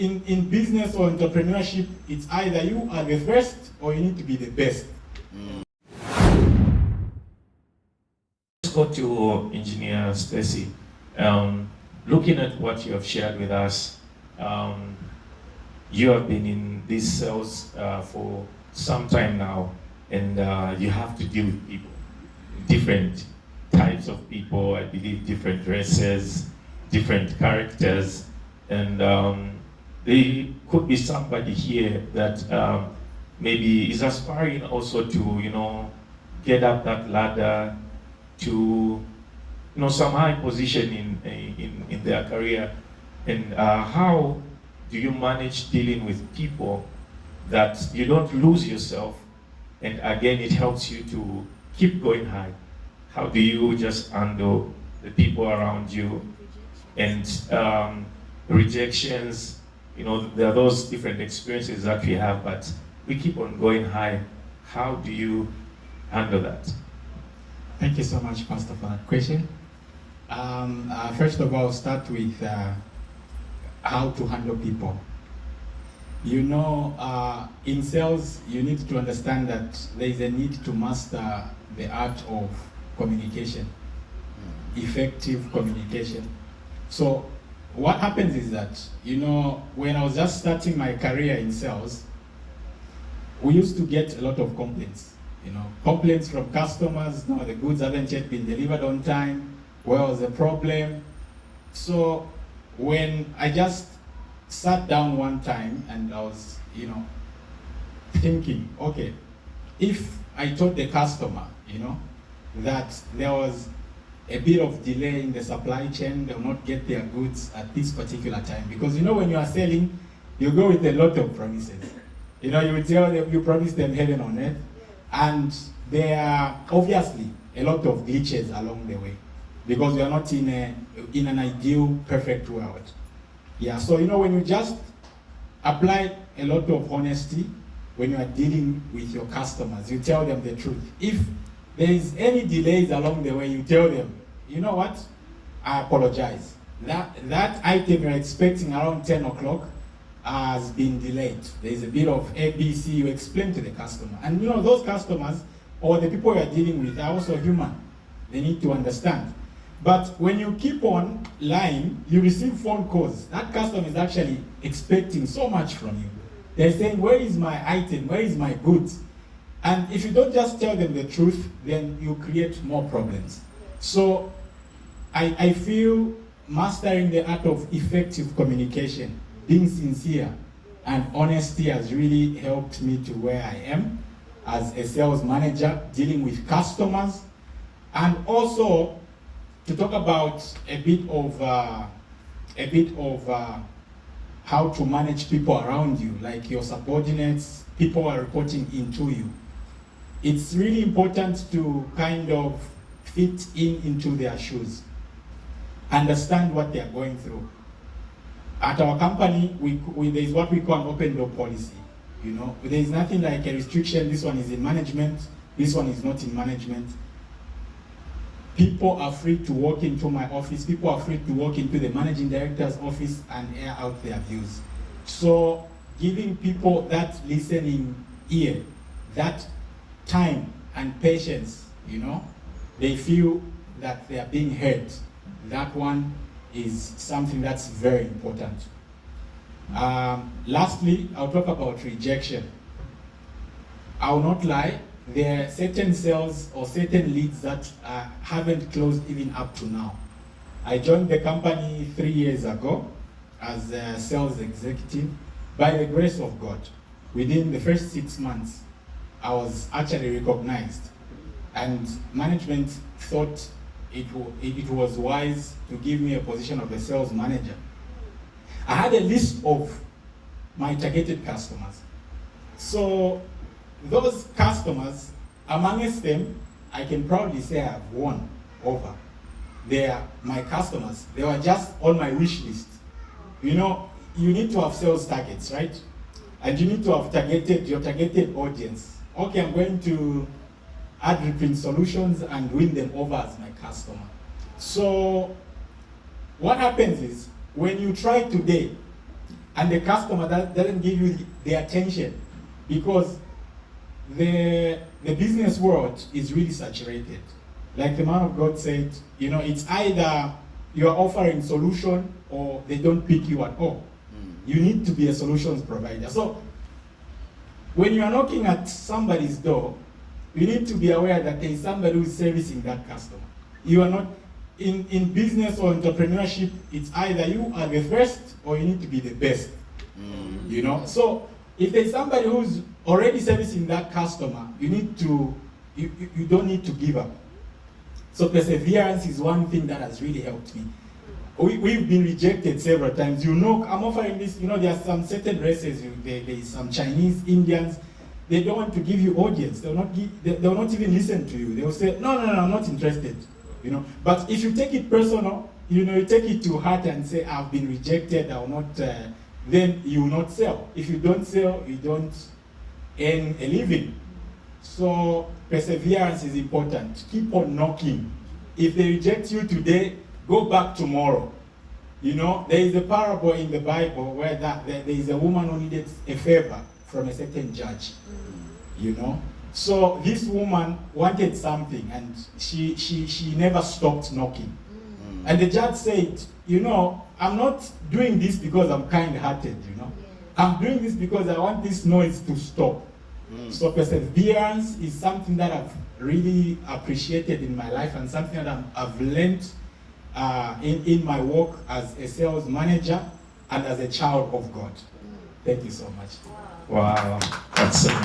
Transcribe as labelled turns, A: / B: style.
A: in business or entrepreneurship, it's either you are the first or you need to be the best.
B: Let's go to Engineer Stacy. Looking at what you have shared with us, you have been in these sales for some time now, and you have to deal with people, different types of people, I believe different races, different characters, and there could be somebody here that maybe is aspiring also to, get up that ladder to, some high position in their career. And how do you manage dealing with people that you don't lose yourself, and again, it helps you to keep going high? How do you just handle the people around you and rejections? There are those different experiences that we have, but we keep on going high. How do you handle that?
A: Thank you so much, Pastor, for that question. First of all, start with how to handle people. In sales, you need to understand that there is a need to master the art of communication, effective communication. So what happens is that, when I was just starting my career in sales, we used to get a lot of complaints. Complaints from customers. No, the goods haven't yet been delivered on time. Where was the problem? So when I just sat down one time and I was, thinking, okay, if I told the customer, that there was a bit of delay in the supply chain, they will not get their goods at this particular time. Because when you are selling, you go with a lot of promises. You tell them, you promise them heaven on earth, and there are obviously a lot of glitches along the way, because we are not in an ideal, perfect world. Yeah, so when you just apply a lot of honesty when you are dealing with your customers, you tell them the truth. If there is any delays along the way, you tell them, you know what, I apologize. That item you're expecting around 10 o'clock has been delayed. There is a bit of ABC, you explain to the customer. And those customers or the people you're dealing with are also human. They need to understand. But when you keep on lying, you receive phone calls. That customer is actually expecting so much from you. They're saying, where is my item? Where is my goods? And if you don't just tell them the truth, then you create more problems. So I feel mastering the art of effective communication, being sincere and honesty has really helped me to where I am as a sales manager, dealing with customers, and also to talk about a bit of how to manage people around you, like your subordinates, people are reporting into you. It's really important to kind of fit into their shoes, understand what they are going through. At our company, there is what we call an open door policy. There is nothing like a restriction. This one is in management. This one is not in management. People are free to walk into my office. People are free to walk into the managing director's office and air out their views. So giving people that listening ear, that time and patience, they feel that they are being heard. That one is something that's very important. Lastly, I'll talk about rejection. I will not lie, there are certain sales or certain leads that haven't closed even up to now. I joined the company 3 years ago as a sales executive. By the grace of God, within the first 6 months, I was actually recognized, and management thought it was wise to give me a position of a sales manager. I had a list of my targeted customers. So those customers, amongst them, I can proudly say I've won over. They are my customers. They were just on my wish list. You need to have sales targets, right? And you need to have your targeted audience. Okay, I'm going to add reprint solutions and win them over as my customer. So what happens is, when you try today, and the customer doesn't give you the attention, because the business world is really saturated. Like the man of God said, it's either you're offering solution or they don't pick you at all. You need to be a solutions provider. So when you are knocking at somebody's door, you need to be aware that there is somebody who is servicing that customer. You are not in business or entrepreneurship. It's either you are the first or you need to be the best. So if there's somebody who's already servicing that customer, you don't need to give up. So perseverance is one thing that has really helped me. We've been rejected several times. I'm offering this. There are some certain races. There is some Chinese, Indians. They don't want to give you audience. They'll not even listen to you. They'll say, no, I'm not interested. But if you take it personal, you take it to heart and say, I've been rejected. I will not. Then you will not sell. If you don't sell, you don't earn a living. So perseverance is important. Keep on knocking. If they reject you today, go back tomorrow. There is a parable in the Bible where there is a woman who needed a favor from a certain judge. So this woman wanted something, and she never stopped knocking. And the judge said, I'm not doing this because I'm kind-hearted, I'm doing this because I want this noise to stop. So perseverance is something that I've really appreciated in my life, and something that I've learned in my work as a sales manager and as a child of God. Thank you so much.
B: Wow, that's amazing.